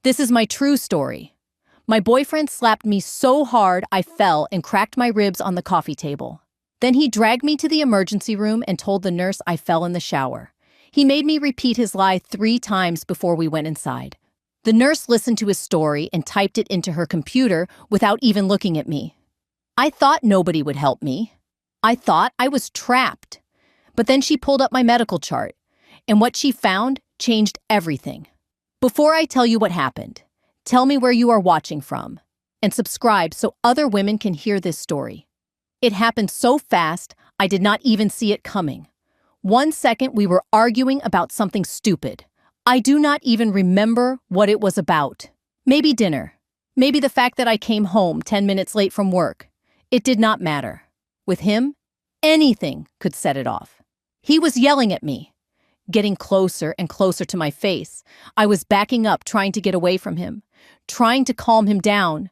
This is my true story. My boyfriend slapped me so hard I fell and cracked my ribs on the coffee table. Then he dragged me to the emergency room and told the nurse I fell in the shower. He made me repeat his lie 3 times before we went inside. The nurse listened to his story and typed it into her computer without even looking at me. I thought nobody would help me. I thought I was trapped. But then she pulled up my medical chart, and what she found changed everything. Before I tell you what happened, tell me where you are watching from, and subscribe so other women can hear this story. It happened so fast, I did not even see it coming. 1 second we were arguing about something stupid. I do not even remember what it was about. Maybe dinner. Maybe the fact that I came home 10 minutes late from work. It did not matter. With him, anything could set it off. He was yelling at me, getting closer and closer to my face. I was backing up, trying to get away from him, trying to calm him down.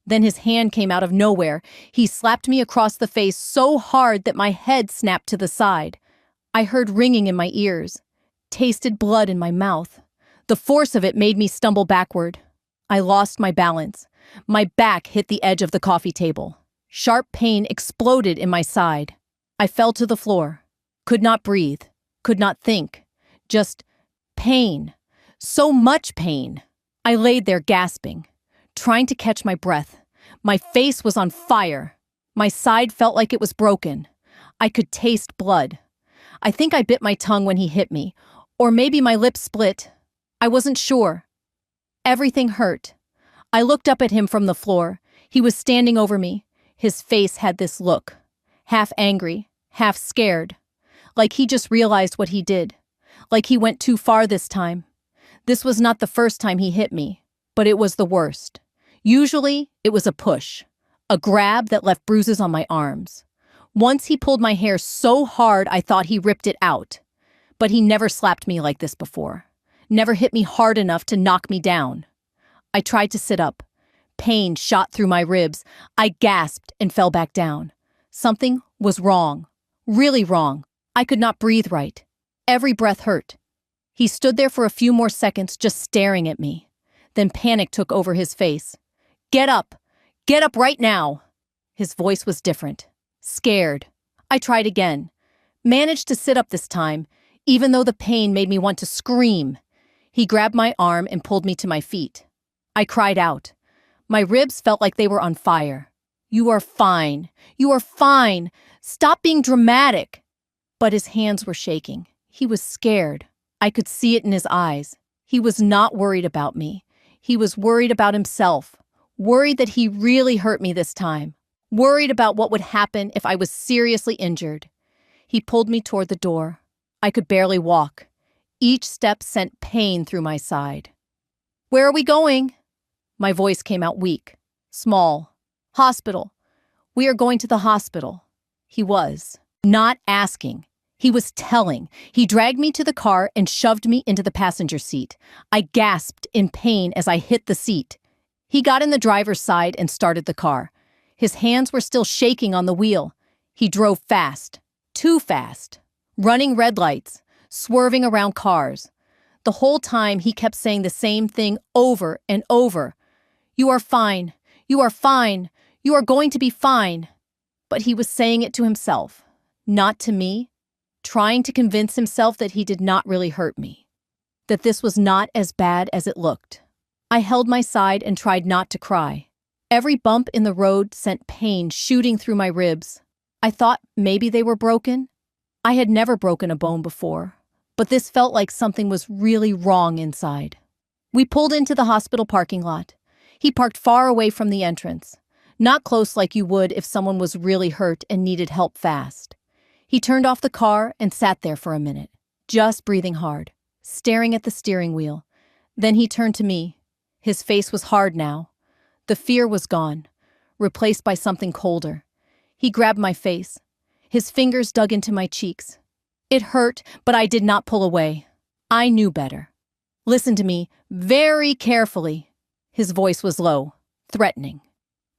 Then his hand came out of nowhere. He slapped me across the face so hard that my head snapped to the side. I heard ringing in my ears, tasted blood in my mouth. The force of it made me stumble backward. I lost my balance. My back hit the edge of the coffee table. Sharp pain exploded in my side. I fell to the floor. Could not breathe. Could not think. Just pain. So much pain. I laid there gasping, trying to catch my breath. My face was on fire. My side felt like it was broken. I could taste blood. I think I bit my tongue when he hit me, or maybe my lips split. I wasn't sure. Everything hurt. I looked up at him from the floor. He was standing over me. His face had this look, half angry, half scared, like he just realized what he did, like he went too far this time. This was not the first time he hit me, but it was the worst. Usually, it was a push, a grab that left bruises on my arms. Once he pulled my hair so hard I thought he ripped it out. But he never slapped me like this before. Never hit me hard enough to knock me down. I tried to sit up. Pain shot through my ribs. I gasped and fell back down. Something was wrong. Really wrong. I could not breathe right. Every breath hurt. He stood there for a few more seconds just staring at me. Then panic took over his face. Get up! Get up right now! His voice was different. Scared. I tried again. Managed to sit up this time, even though the pain made me want to scream. He grabbed my arm and pulled me to my feet. I cried out. My ribs felt like they were on fire. You are fine. You are fine. Stop being dramatic. But his hands were shaking. He was scared. I could see it in his eyes. He was not worried about me. He was worried about himself. Worried that he really hurt me this time. Worried about what would happen if I was seriously injured. He pulled me toward the door. I could barely walk. Each step sent pain through my side. Where are we going? My voice came out weak, small. Hospital. We are going to the hospital. He was not asking. He was telling. He dragged me to the car and shoved me into the passenger seat. I gasped in pain as I hit the seat. He got in the driver's side and started the car. His hands were still shaking on the wheel. He drove fast, too fast, running red lights, swerving around cars. The whole time he kept saying the same thing over and over. You are fine. You are fine. You are going to be fine. But he was saying it to himself, not to me, trying to convince himself that he did not really hurt me, that this was not as bad as it looked. I held my side and tried not to cry. Every bump in the road sent pain shooting through my ribs. I thought maybe they were broken. I had never broken a bone before, but this felt like something was really wrong inside. We pulled into the hospital parking lot. He parked far away from the entrance, not close like you would if someone was really hurt and needed help fast. He turned off the car and sat there for a minute, just breathing hard, staring at the steering wheel. Then he turned to me. His face was hard now. The fear was gone, replaced by something colder. He grabbed my face. His fingers dug into my cheeks. It hurt, but I did not pull away. I knew better. Listen to me very carefully. His voice was low, threatening.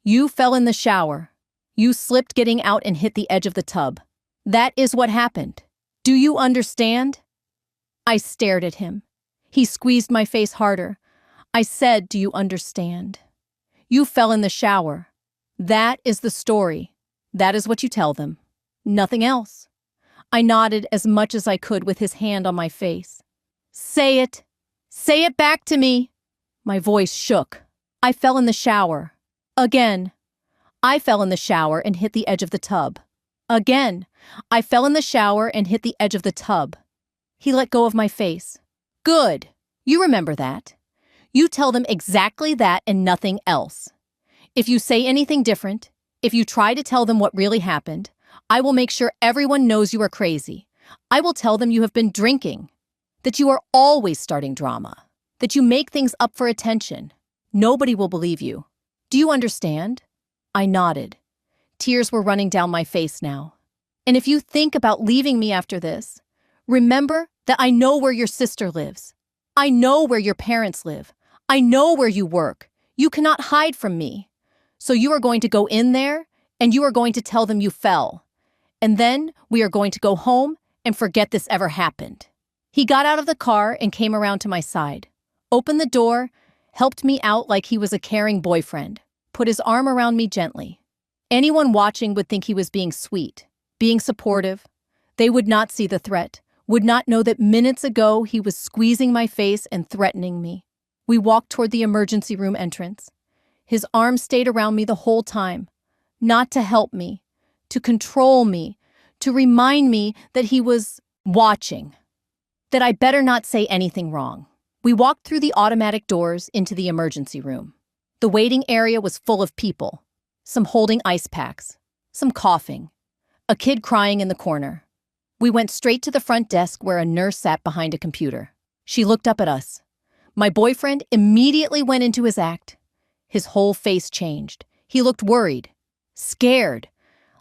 You fell in the shower. You slipped getting out and hit the edge of the tub. That is what happened. Do you understand? I stared at him. He squeezed my face harder. I said, do you understand? You fell in the shower. That is the story. That is what you tell them. Nothing else. I nodded as much as I could with his hand on my face. Say it. Say it back to me. My voice shook. I fell in the shower. Again. I fell in the shower and hit the edge of the tub. Again. I fell in the shower and hit the edge of the tub. He let go of my face. Good. You remember that. You tell them exactly that and nothing else. If you say anything different, if you try to tell them what really happened, I will make sure everyone knows you are crazy. I will tell them you have been drinking, that you are always starting drama, that you make things up for attention. Nobody will believe you. Do you understand? I nodded. Tears were running down my face now. And if you think about leaving me after this, remember that I know where your sister lives. I know where your parents live. I know where you work. You cannot hide from me. So you are going to go in there and you are going to tell them you fell. And then we are going to go home and forget this ever happened. He got out of the car and came around to my side, opened the door, helped me out like he was a caring boyfriend, put his arm around me gently. Anyone watching would think he was being sweet, being supportive. They would not see the threat, would not know that minutes ago he was squeezing my face and threatening me. We walked toward the emergency room entrance. His arm stayed around me the whole time, not to help me, to control me, to remind me that he was watching, that I better not say anything wrong. We walked through the automatic doors into the emergency room. The waiting area was full of people, some holding ice packs, some coughing, a kid crying in the corner. We went straight to the front desk where a nurse sat behind a computer. She looked up at us. My boyfriend immediately went into his act. His whole face changed. He looked worried, scared,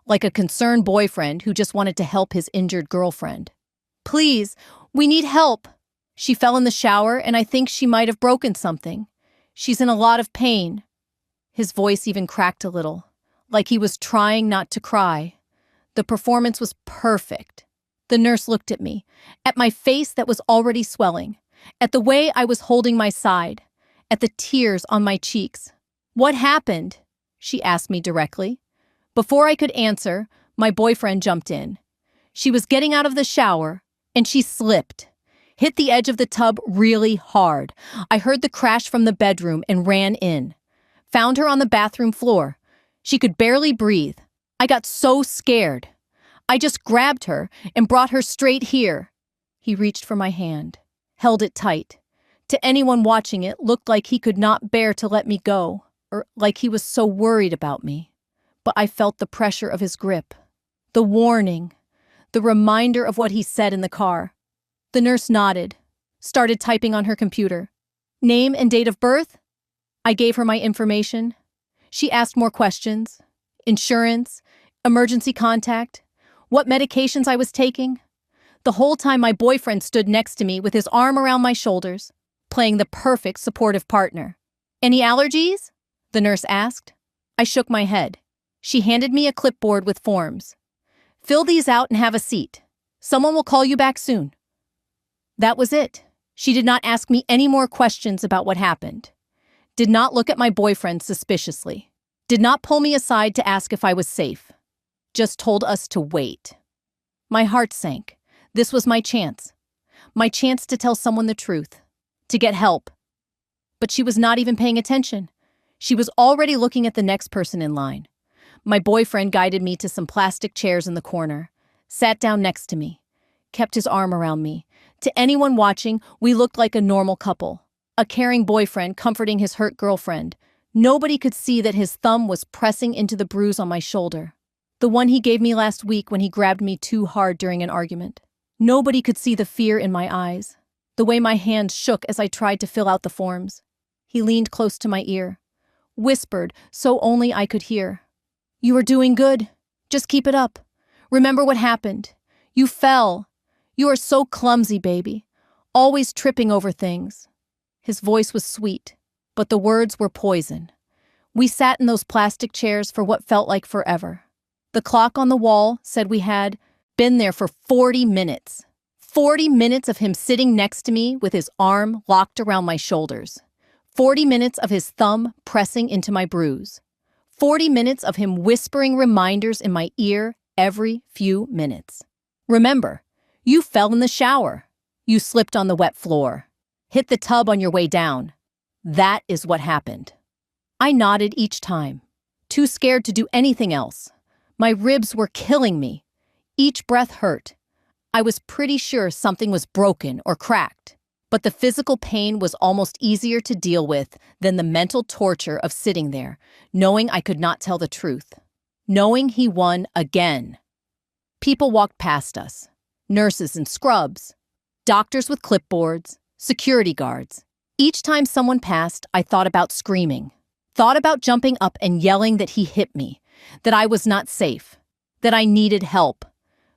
like a concerned boyfriend who just wanted to help his injured girlfriend. Please, we need help. She fell in the shower and I think she might have broken something. She's in a lot of pain. His voice even cracked a little, like he was trying not to cry. The performance was perfect. The nurse looked at me, at my face that was already swelling, at the way I was holding my side, at the tears on my cheeks. What happened? She asked me directly. Before I could answer, my boyfriend jumped in. She was getting out of the shower, and she slipped, hit the edge of the tub really hard. I heard the crash from the bedroom and ran in. Found her on the bathroom floor. She could barely breathe. I got so scared. I just grabbed her and brought her straight here. He reached for my hand, held it tight. To anyone watching, it looked like he could not bear to let me go, or like he was so worried about me. But I felt the pressure of his grip, the warning, the reminder of what he said in the car. The nurse nodded, started typing on her computer. Name and date of birth? I gave her my information. She asked more questions. Insurance, emergency contact, what medications I was taking. The whole time my boyfriend stood next to me with his arm around my shoulders, playing the perfect supportive partner. Any allergies? The nurse asked. I shook my head. She handed me a clipboard with forms. Fill these out and have a seat. Someone will call you back soon. That was it. She did not ask me any more questions about what happened. Did not look at my boyfriend suspiciously. Did not pull me aside to ask if I was safe. Just told us to wait. My heart sank. This was my chance. My chance to tell someone the truth. To get help. But she was not even paying attention. She was already looking at the next person in line. My boyfriend guided me to some plastic chairs in the corner, sat down next to me, kept his arm around me. To anyone watching, we looked like a normal couple. A caring boyfriend comforting his hurt girlfriend. Nobody could see that his thumb was pressing into the bruise on my shoulder. The one he gave me last week when he grabbed me too hard during an argument. Nobody could see the fear in my eyes, the way my hands shook as I tried to fill out the forms. He leaned close to my ear, whispered so only I could hear. You are doing good. Just keep it up. Remember what happened. You fell. You are so clumsy, baby. Always tripping over things. His voice was sweet, but the words were poison. We sat in those plastic chairs for what felt like forever. The clock on the wall said we had been there for 40 minutes. 40 minutes of him sitting next to me with his arm locked around my shoulders. 40 minutes of his thumb pressing into my bruise. 40 minutes of him whispering reminders in my ear every few minutes. Remember, you fell in the shower. You slipped on the wet floor. Hit the tub on your way down. That is what happened. I nodded each time, too scared to do anything else. My ribs were killing me. Each breath hurt. I was pretty sure something was broken or cracked. But the physical pain was almost easier to deal with than the mental torture of sitting there, knowing I could not tell the truth. Knowing he won again. People walked past us. Nurses in scrubs. Doctors with clipboards. Security guards. Each time someone passed, I thought about screaming. Thought about jumping up and yelling that he hit me. That I was not safe. That I needed help.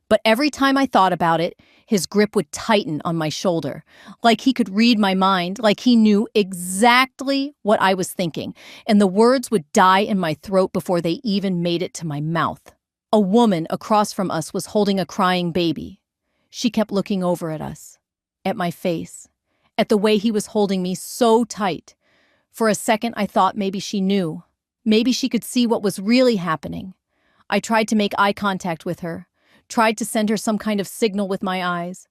But every time I thought about it, his grip would tighten on my shoulder, like he could read my mind, like he knew exactly what I was thinking, and the words would die in my throat before they even made it to my mouth. A woman across from us was holding a crying baby. She kept looking over at us, at my face, at the way he was holding me so tight. For a second, I thought maybe she knew. Maybe she could see what was really happening. I tried to make eye contact with her. Tried to send her some kind of signal with my eyes.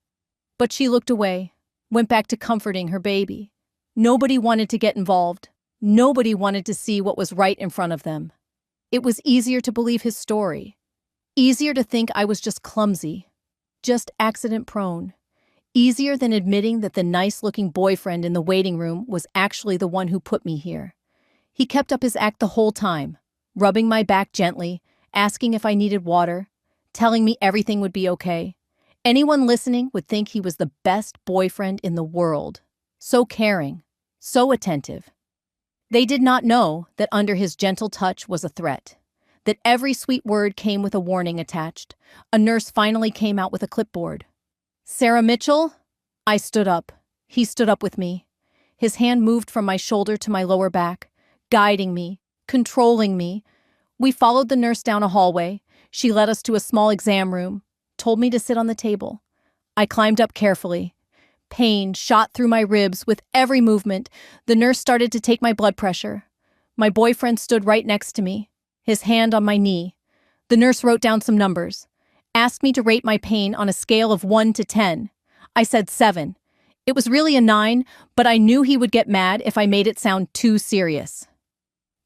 But she looked away, went back to comforting her baby. Nobody wanted to get involved. Nobody wanted to see what was right in front of them. It was easier to believe his story. Easier to think I was just clumsy, just accident-prone. Easier than admitting that the nice-looking boyfriend in the waiting room was actually the one who put me here. He kept up his act the whole time, rubbing my back gently, asking if I needed water, telling me everything would be okay. Anyone listening would think he was the best boyfriend in the world. So caring, so attentive. They did not know that under his gentle touch was a threat, that every sweet word came with a warning attached. A nurse finally came out with a clipboard. "Sarah Mitchell?" I stood up. He stood up with me. His hand moved from my shoulder to my lower back, guiding me, controlling me. We followed the nurse down a hallway. She led us to a small exam room, told me to sit on the table. I climbed up carefully. Pain shot through my ribs with every movement. The nurse started to take my blood pressure. My boyfriend stood right next to me, his hand on my knee. The nurse wrote down some numbers, asked me to rate my pain on a scale of 1 to 10. I said 7. It was really a 9, but I knew he would get mad if I made it sound too serious.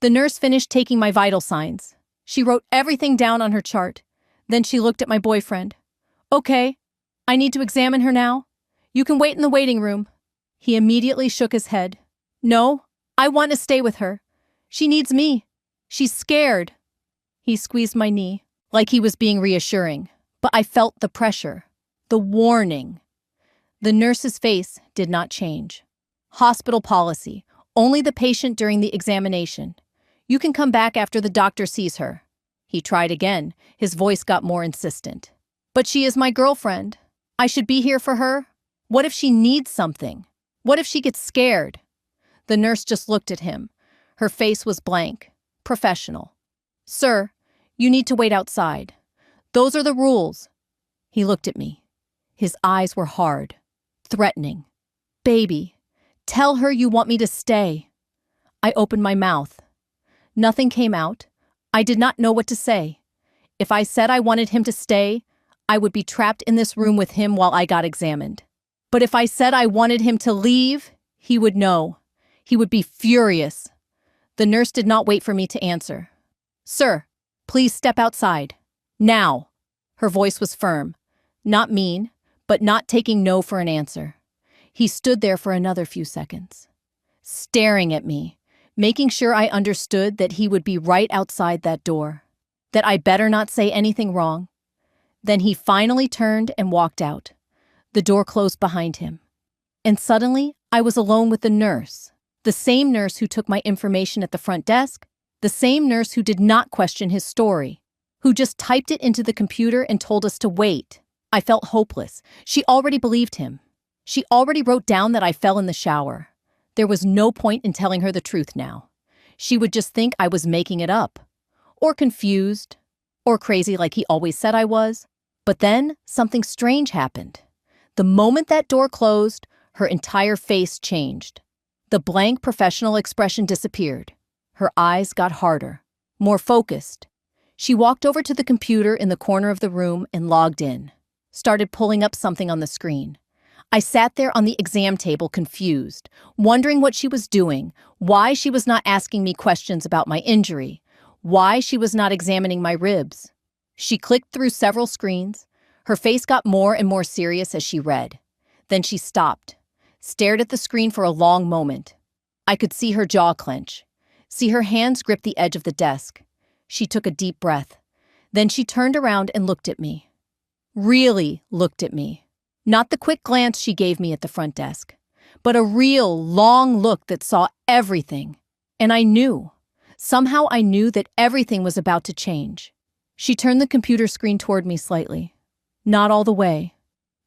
The nurse finished taking my vital signs. She wrote everything down on her chart. Then she looked at my boyfriend. "Okay, I need to examine her now. You can wait in the waiting room." He immediately shook his head. "No, I want to stay with her. She needs me. She's scared." He squeezed my knee, like he was being reassuring, but I felt the pressure, the warning. The nurse's face did not change. "Hospital policy, only the patient during the examination. You can come back after the doctor sees her." He tried again. His voice got more insistent. "But she is my girlfriend. I should be here for her. What if she needs something? What if she gets scared?" The nurse just looked at him. Her face was blank, professional. "Sir, you need to wait outside. Those are the rules." He looked at me. His eyes were hard, threatening. "Baby, tell her you want me to stay." I opened my mouth. Nothing came out. I did not know what to say. If I said I wanted him to stay, I would be trapped in this room with him while I got examined. But if I said I wanted him to leave, he would know. He would be furious. The nurse did not wait for me to answer. "Sir, please step outside. Now." Her voice was firm. Not mean, but not taking no for an answer. He stood there for another few seconds, staring at me, making sure I understood that he would be right outside that door, that I better not say anything wrong. Then he finally turned and walked out. The door closed behind him. And suddenly, I was alone with the nurse, the same nurse who took my information at the front desk, the same nurse who did not question his story, who just typed it into the computer and told us to wait. I felt hopeless. She already believed him. She already wrote down that I fell in the shower. There was no point in telling her the truth now. She would just think I was making it up, or confused, or crazy like he always said I was. But then something strange happened. The moment that door closed, her entire face changed. The blank professional expression disappeared. Her eyes got harder, more focused. She walked over to the computer in the corner of the room and logged in. Started pulling up something on the screen. I sat there on the exam table confused, wondering what she was doing, why she was not asking me questions about my injury, why she was not examining my ribs. She clicked through several screens. Her face got more and more serious as she read. Then she stopped, stared at the screen for a long moment. I could see her jaw clench, see her hands grip the edge of the desk. She took a deep breath. Then she turned around and looked at me. Really looked at me. Not the quick glance she gave me at the front desk, but a real, long look that saw everything. And I knew. Somehow I knew that everything was about to change. She turned the computer screen toward me slightly. Not all the way,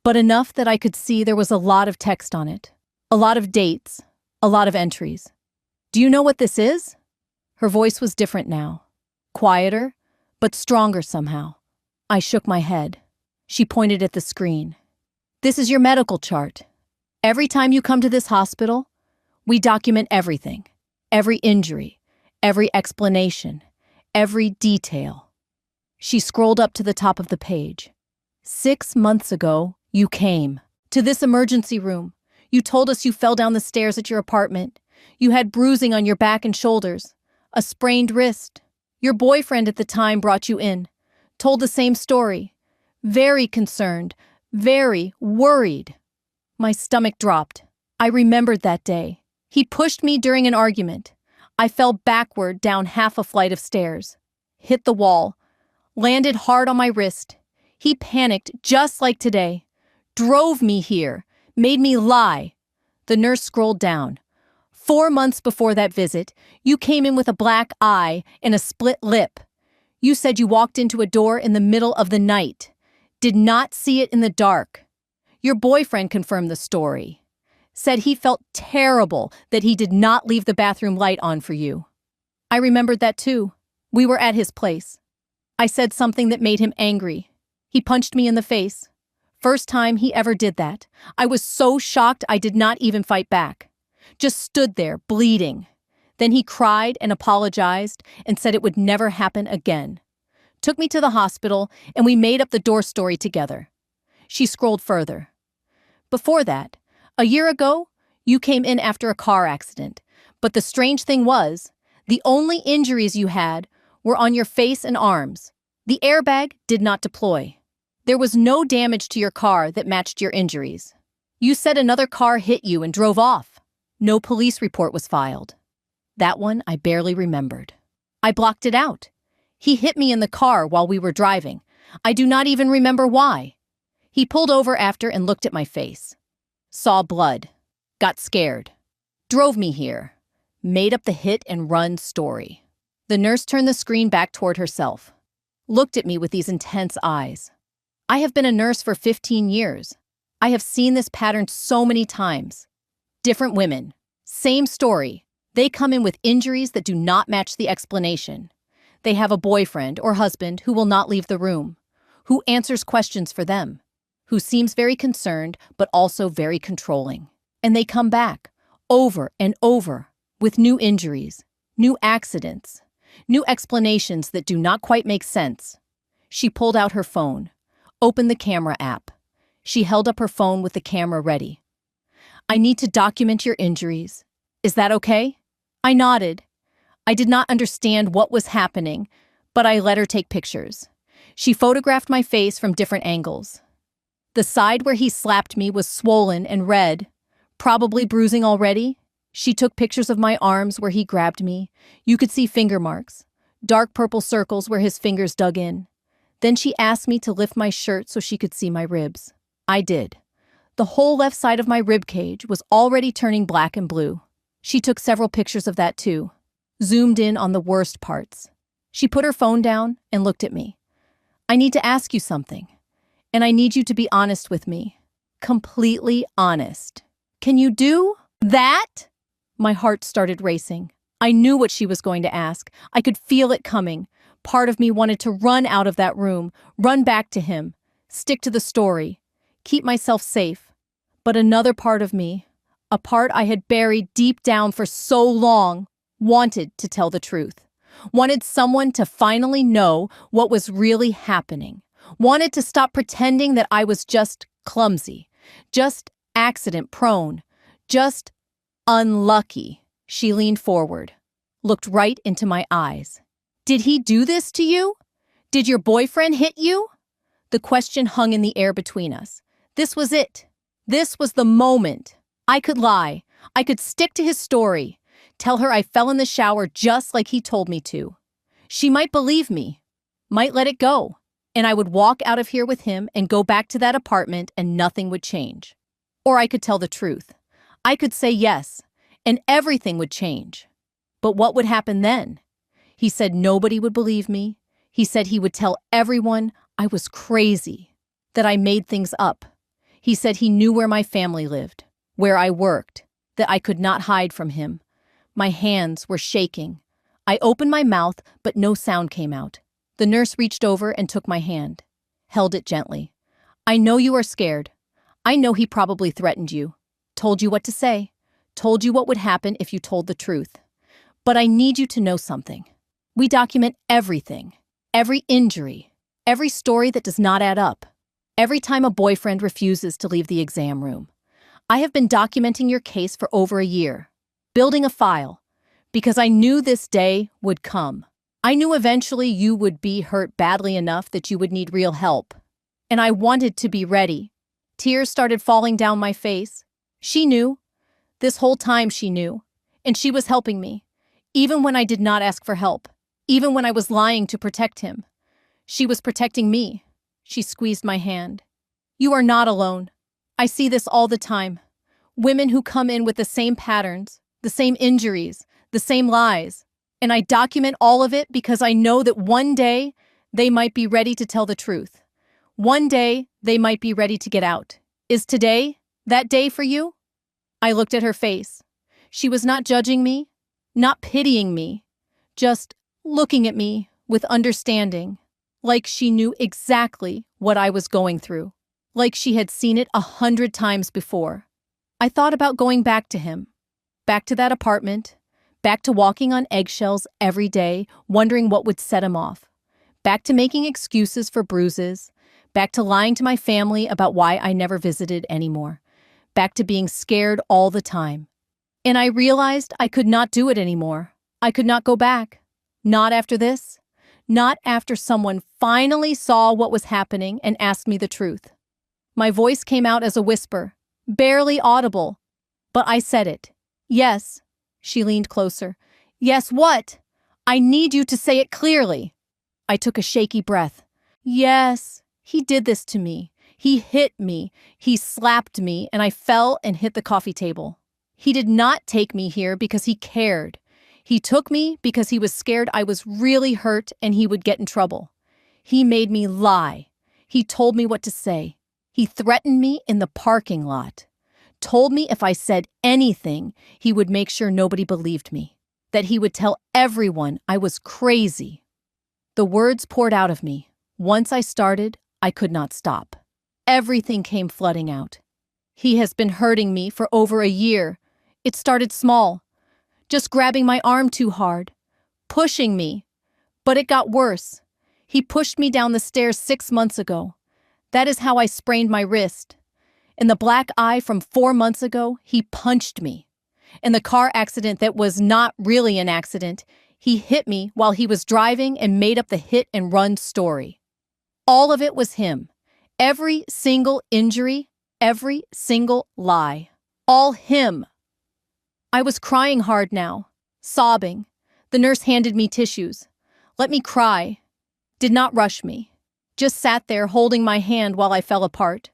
but enough that I could see there was a lot of text on it. A lot of dates, a lot of entries. Do you know what this is? Her voice was different now. Quieter, but stronger somehow. I shook my head. She pointed at the screen. This is your medical chart. Every time you come to this hospital, we document everything. Every injury, every explanation, every detail. She scrolled up to the top of the page. 6 months ago, you came to this emergency room. You told us you fell down the stairs at your apartment. You had bruising on your back and shoulders, a sprained wrist. Your boyfriend at the time brought you in, told the same story. Very concerned, very worried. My stomach dropped. I remembered that day. He pushed me during an argument. I fell backward down half a flight of stairs, hit the wall, landed hard on my wrist. He panicked just like today, drove me here, made me lie. The nurse scrolled down. 4 months before that visit, you came in with a black eye and a split lip. You said you walked into a door in the middle of the night, did not see it in the dark. Your boyfriend confirmed the story, said he felt terrible that he did not leave the bathroom light on for you. I remembered that too. We were at his place. I said something that made him angry. He punched me in the face. First time he ever did that. I was so shocked I did not even fight back. Just stood there, bleeding. Then he cried and apologized and said it would never happen again. Took me to the hospital and we made up the door story together. She scrolled further. Before that, a year ago, you came in after a car accident. But the strange thing was, the only injuries you had were on your face and arms. The airbag did not deploy. There was no damage to your car that matched your injuries. You said another car hit you and drove off. No police report was filed. That one I barely remembered. I blocked it out. He hit me in the car while we were driving. I do not even remember why. He pulled over after and looked at my face. Saw blood. Got scared. Drove me here. Made up the hit and run story. The nurse turned the screen back toward herself. Looked at me with these intense eyes. I have been a nurse for 15 years. I have seen this pattern so many times. Different women. Same story. They come in with injuries that do not match the explanation. They have a boyfriend or husband who will not leave the room, who answers questions for them, who seems very concerned but also very controlling. And they come back, over and over, with new injuries, new accidents, new explanations that do not quite make sense. She pulled out her phone, opened the camera app. She held up her phone with the camera ready. I need to document your injuries. Is that okay? I nodded. I did not understand what was happening, but I let her take pictures. She photographed my face from different angles. The side where he slapped me was swollen and red, probably bruising already. She took pictures of my arms where he grabbed me. You could see finger marks, dark purple circles where his fingers dug in. Then she asked me to lift my shirt so she could see my ribs. I did. The whole left side of my rib cage was already turning black and blue. She took several pictures of that too, zoomed in on the worst parts. She put her phone down and looked at me. I need to ask you something, and I need you to be honest with me. Completely honest. Can you do that? My heart started racing. I knew what she was going to ask. I could feel it coming. Part of me wanted to run out of that room, run back to him, stick to the story, keep myself safe. But another part of me, a part I had buried deep down for so long, wanted to tell the truth. Wanted someone to finally know what was really happening. Wanted to stop pretending that I was just clumsy, just accident-prone, just unlucky. She leaned forward, looked right into my eyes. Did he do this to you? Did your boyfriend hit you? The question hung in the air between us. This was it. This was the moment. I could lie. I could stick to his story. Tell her I fell in the shower just like he told me to. She might believe me, might let it go, and I would walk out of here with him and go back to that apartment and nothing would change. Or I could tell the truth. I could say yes, and everything would change. But what would happen then? He said nobody would believe me. He said he would tell everyone I was crazy, that I made things up. He said he knew where my family lived, where I worked, that I could not hide from him. My hands were shaking. I opened my mouth, but no sound came out. The nurse reached over and took my hand, held it gently. I know you are scared. I know he probably threatened you, told you what to say, told you what would happen if you told the truth. But I need you to know something. We document everything, every injury, every story that does not add up, every time a boyfriend refuses to leave the exam room. I have been documenting your case for over a year, building a file, because I knew this day would come. I knew eventually you would be hurt badly enough that you would need real help. And I wanted to be ready. Tears started falling down my face. She knew. This whole time she knew. And she was helping me, even when I did not ask for help, even when I was lying to protect him. She was protecting me. She squeezed my hand. You are not alone. I see this all the time. Women who come in with the same patterns, the same injuries, the same lies. And I document all of it because I know that one day they might be ready to tell the truth. One day they might be ready to get out. Is today that day for you? I looked at her face. She was not judging me, not pitying me, just looking at me with understanding, like she knew exactly what I was going through, like she had seen it 100 times before. I thought about going back to him, back to that apartment, back to walking on eggshells every day, wondering what would set him off, back to making excuses for bruises, back to lying to my family about why I never visited anymore, back to being scared all the time. And I realized I could not do it anymore. I could not go back. Not after this. Not after someone finally saw what was happening and asked me the truth. My voice came out as a whisper, barely audible, but I said it. Yes. She leaned closer. Yes, what? I need you to say it clearly. I took a shaky breath. Yes, he did this to me. He hit me. He slapped me, and I fell and hit the coffee table. He did not take me here because he cared. He took me because he was scared I was really hurt and he would get in trouble. He made me lie. He told me what to say. He threatened me in the parking lot. Told me if I said anything, he would make sure nobody believed me. That he would tell everyone I was crazy. The words poured out of me. Once I started, I could not stop. Everything came flooding out. He has been hurting me for over a year. It started small, just grabbing my arm too hard, pushing me. But it got worse. He pushed me down the stairs 6 months ago. That is how I sprained my wrist. In the black eye from 4 months ago, he punched me. In the car accident that was not really an accident, he hit me while he was driving and made up the hit and run story. All of it was him. Every single injury, every single lie. All him. I was crying hard now, sobbing. The nurse handed me tissues. Let me cry. Did not rush me. Just sat there holding my hand while I fell apart.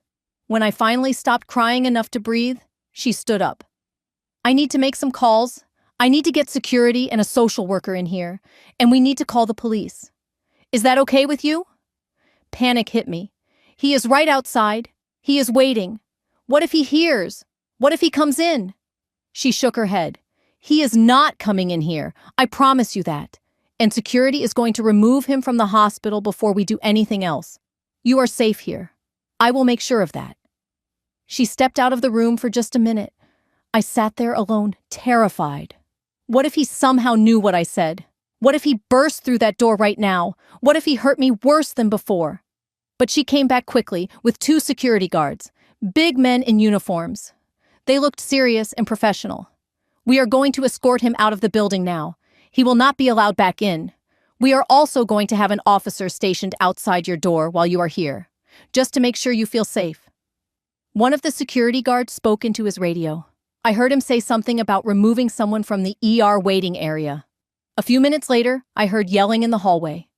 When I finally stopped crying enough to breathe, she stood up. I need to make some calls. I need to get security and a social worker in here, and we need to call the police. Is that okay with you? Panic hit me. He is right outside. He is waiting. What if he hears? What if he comes in? She shook her head. He is not coming in here. I promise you that. And security is going to remove him from the hospital before we do anything else. You are safe here. I will make sure of that. She stepped out of the room for just a minute. I sat there alone, terrified. What if he somehow knew what I said? What if he burst through that door right now? What if he hurt me worse than before? But she came back quickly with 2 security guards, big men in uniforms. They looked serious and professional. We are going to escort him out of the building now. He will not be allowed back in. We are also going to have an officer stationed outside your door while you are here, just to make sure you feel safe. One of the security guards spoke into his radio. I heard him say something about removing someone from the ER waiting area. A few minutes later, I heard yelling in the hallway.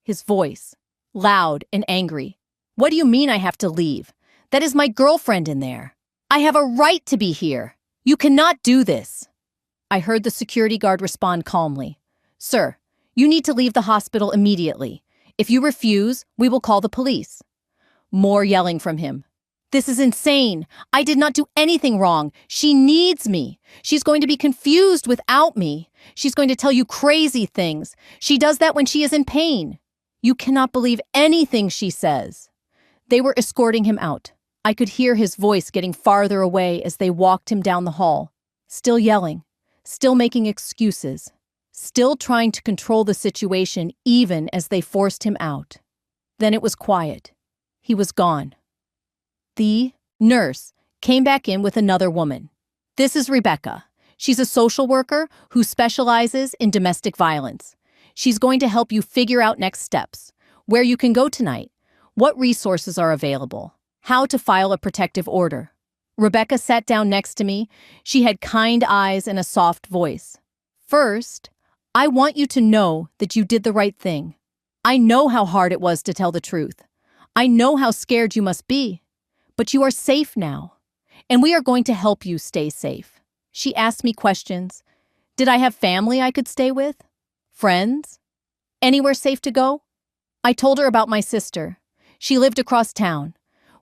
His voice, loud and angry. What do you mean I have to leave? That is my girlfriend in there. I have a right to be here. You cannot do this. I heard the security guard respond calmly. Sir, you need to leave the hospital immediately. If you refuse, we will call the police. More yelling from him. This is insane. I did not do anything wrong. She needs me. She's going to be confused without me. She's going to tell you crazy things. She does that when she is in pain. You cannot believe anything she says. They were escorting him out. I could hear his voice getting farther away as they walked him down the hall. Still yelling, still making excuses, still trying to control the situation even as they forced him out. Then it was quiet. He was gone. The nurse came back in with another woman. This is Rebecca. She's a social worker who specializes in domestic violence. She's going to help you figure out next steps, where you can go tonight, what resources are available, how to file a protective order. Rebecca sat down next to me. She had kind eyes and a soft voice. First, I want you to know that you did the right thing. I know how hard it was to tell the truth. I know how scared you must be. But you are safe now, and we are going to help you stay safe. She asked me questions. Did I have family I could stay with? Friends? Anywhere safe to go? I told her about my sister. She lived across town.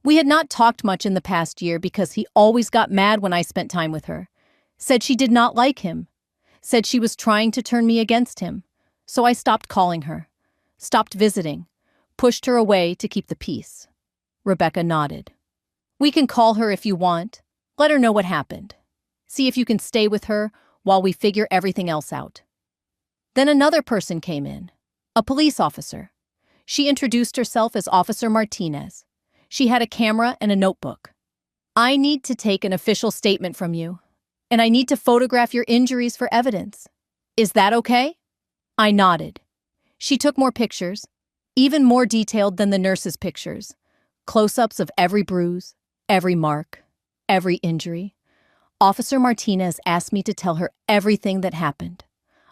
We had not talked much in the past year because he always got mad when I spent time with her. Said she did not like him. Said she was trying to turn me against him. So I stopped calling her. Stopped visiting. Pushed her away to keep the peace. Rebecca nodded. We can call her if you want. Let her know what happened. See if you can stay with her while we figure everything else out. Then another person came in. A police officer. She introduced herself as Officer Martinez. She had a camera and a notebook. I need to take an official statement from you, and I need to photograph your injuries for evidence. Is that okay? I nodded. She took more pictures, even more detailed than the nurse's pictures. Close-ups of every bruise, every mark, every injury. Officer Martinez asked me to tell her everything that happened.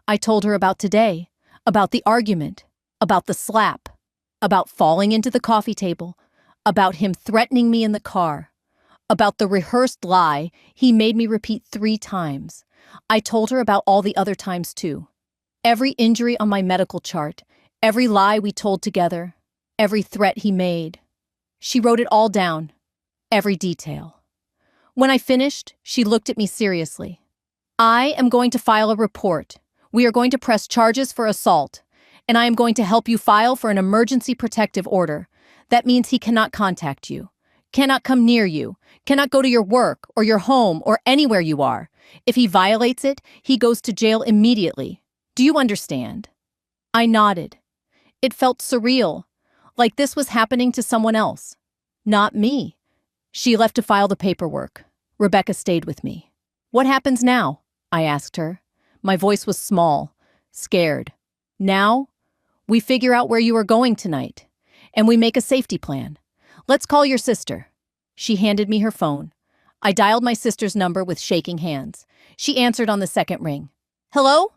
I told her about today, about the argument, about the slap, about falling into the coffee table, about him threatening me in the car, about the rehearsed lie he made me repeat 3 times. I told her about all the other times too. Every injury on my medical chart, every lie we told together, every threat he made. She wrote it all down. Every detail. When I finished, she looked at me seriously. I am going to file a report. We are going to press charges for assault, and I am going to help you file for an emergency protective order. That means he cannot contact you, cannot come near you, cannot go to your work or your home or anywhere you are. If he violates it, he goes to jail immediately. Do you understand? I nodded. It felt surreal, like this was happening to someone else, not me. She left to file the paperwork. Rebecca stayed with me. What happens now? I asked her. My voice was small, scared. Now, we figure out where you are going tonight, and we make a safety plan. Let's call your sister. She handed me her phone. I dialed my sister's number with shaking hands. She answered on the second ring. Hello?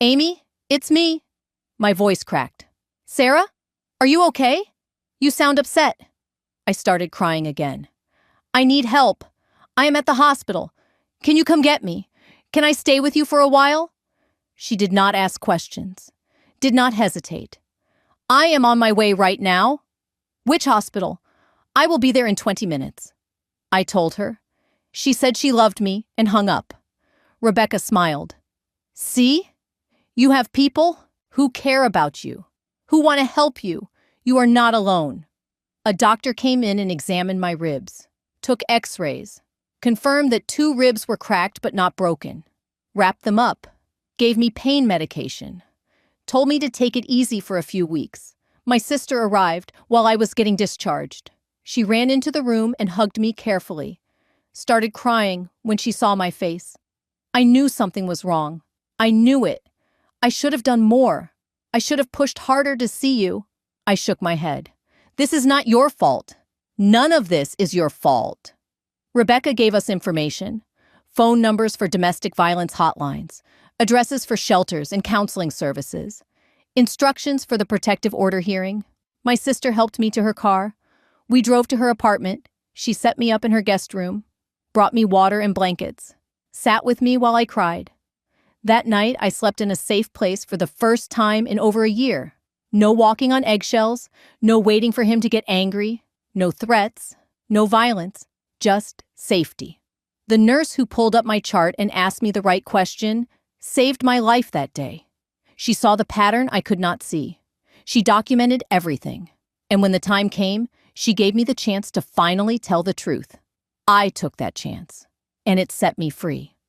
Amy? It's me. My voice cracked. Sarah? Are you okay? You sound upset. I started crying again. I need help. I am at the hospital. Can you come get me? Can I stay with you for a while? She did not ask questions, did not hesitate. I am on my way right now. Which hospital? I will be there in 20 minutes. I told her. She said she loved me and hung up. Rebecca smiled. See? You have people who care about you, who want to help you. You are not alone. A doctor came in and examined my ribs, took x-rays. confirmed that 2 ribs were cracked but not broken, wrapped them up, gave me pain medication, told me to take it easy for a few weeks. My sister arrived while I was getting discharged. She ran into the room and hugged me carefully, started crying when she saw my face. I knew something was wrong. I knew it. I should have done more. I should have pushed harder to see you. I shook my head. This is not your fault. None of this is your fault. Rebecca gave us information, phone numbers for domestic violence hotlines, addresses for shelters and counseling services, instructions for the protective order hearing. My sister helped me to her car. We drove to her apartment. She set me up in her guest room, brought me water and blankets, sat with me while I cried. That night, I slept in a safe place for the first time in over a year. No walking on eggshells, no waiting for him to get angry, no threats, no violence, just safety. The nurse who pulled up my chart and asked me the right question saved my life that day. She saw the pattern I could not see. She documented everything. And when the time came, she gave me the chance to finally tell the truth. I took that chance, and it set me free.